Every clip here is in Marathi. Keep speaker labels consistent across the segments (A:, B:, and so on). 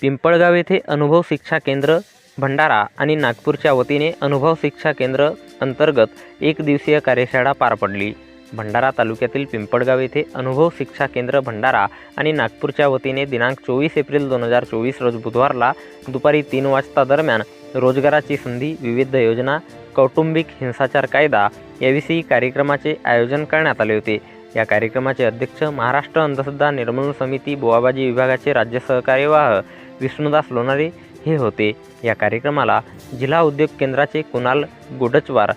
A: पिंपळगाव येथे अनुभव शिक्षा केंद्र भंडारा आणि नागपूरच्या वतीने अनुभव शिक्षा केंद्र अंतर्गत एक दिवसीय कार्यशाळा पार पडली। भंडारा तालुक्यातील पिंपळगाव येथे अनुभव शिक्षा केंद्र भंडारा आणि नागपूरच्या वतीने दिनांक 24 एप्रिल 2024 रोज बुधवारला दुपारी 3 वाजता दरम्यान रोजगाराची संधी, विविध योजना, कौटुंबिक हिंसाचार कायदा याविषयी कार्यक्रमाचे आयोजन करण्यात आले होते। या कार्यक्रमाचे अध्यक्ष महाराष्ट्र अंधश्रद्धा निर्मूलन समिती बोवाबाजी विभागाचे राज्य सहकार्यवाह विष्णुदास लोणारे हे होते। या कार्यक्रमाला जिल्हा उद्योग केंद्राचे कुणाल गोडचवार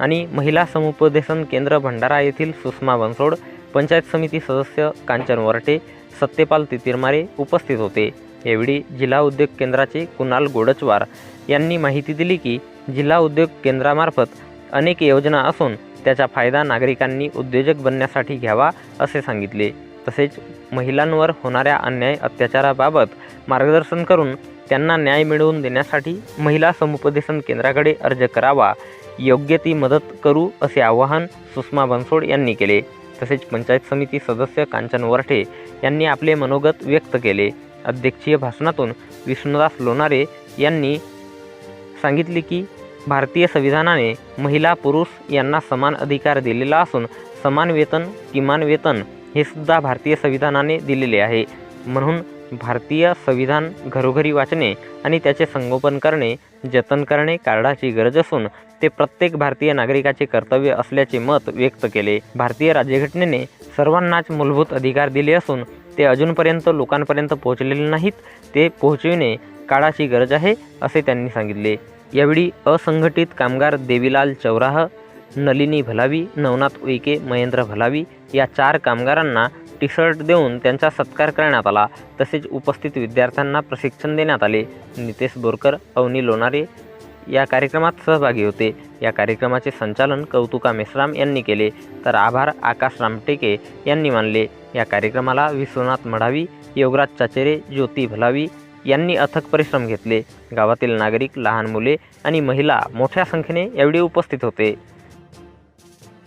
A: आणि महिला समुपदेशन केंद्र भंडारा येथील सुषमा बनसोड, पंचायत समिती सदस्य कांचन वरटे, सत्यपाल तितिरमारे उपस्थित होते। यावेळी जिल्हा उद्योग केंद्राचे कुणाल गोडचवार यांनी माहिती दिली की जिल्हा उद्योग केंद्रामार्फत अनेक योजना असून त्याचा फायदा नागरिकांनी उद्योजक बनण्यासाठी घ्यावा असे सांगितले। तसेच महिलांवर होणाऱ्या अन्याय अत्याचाराबाबत मार्गदर्शन करून त्यांना न्याय मिळवून देण्यासाठी महिला समुपदेशन केंद्राकडे अर्ज करावा, योग्य ती मदत करू असे आवाहन सुषमा बनसोड यांनी केले। तसेच पंचायत समिती सदस्य कांचन वरठे यांनी आपले मनोगत व्यक्त केले। अध्यक्षीय भाषणातून विष्णुदास लोणारे यांनी सांगितले की भारतीय संविधानाने महिला पुरुष यांना समान अधिकार दिलेला असून समान वेतन, किमान वेतन हे सुद्धा भारतीय संविधानाने दिलेले आहे। म्हणून भारतीय संविधान घरोघरी वाचणे आणि त्याचे संगोपन करणे, जतन करणे काळाची गरज असून ते प्रत्येक भारतीय नागरिकाचे कर्तव्य असल्याचे मत व्यक्त केले। भारतीय राज्यघटनेने सर्वांनाच मूलभूत अधिकार दिले असून ते अजूनपर्यंत लोकांपर्यंत पोहोचलेले नाहीत, ते पोहोचविणे काळाची गरज आहे असे त्यांनी सांगितले। यावेळी असंघटित कामगार देवीलाल चौराह, नलिनी भलावी, नवनाथ उईके, महेंद्र भलावी या 4 कामगारांना टी-शर्ट देऊन त्यांचा सत्कार करण्यात आला। तसेच उपस्थित विद्यार्थ्यांना प्रशिक्षण देण्यात आले। नितेश बोरकर, अवनी लोणारे या कार्यक्रमात सहभागी होते। या कार्यक्रमाचे संचालन कौतुका मेश्राम यांनी केले, तर आभार आकाश रामटेके यांनी मानले। या कार्यक्रमाला विश्वनाथ मढावी, योगराज चाचेरे, ज्योती भलावी यांनी अथक परिश्रम घेतले। गावातील नागरिक, लहान मुले आणि महिला मोठ्या संख्येने यावेळी उपस्थित होते।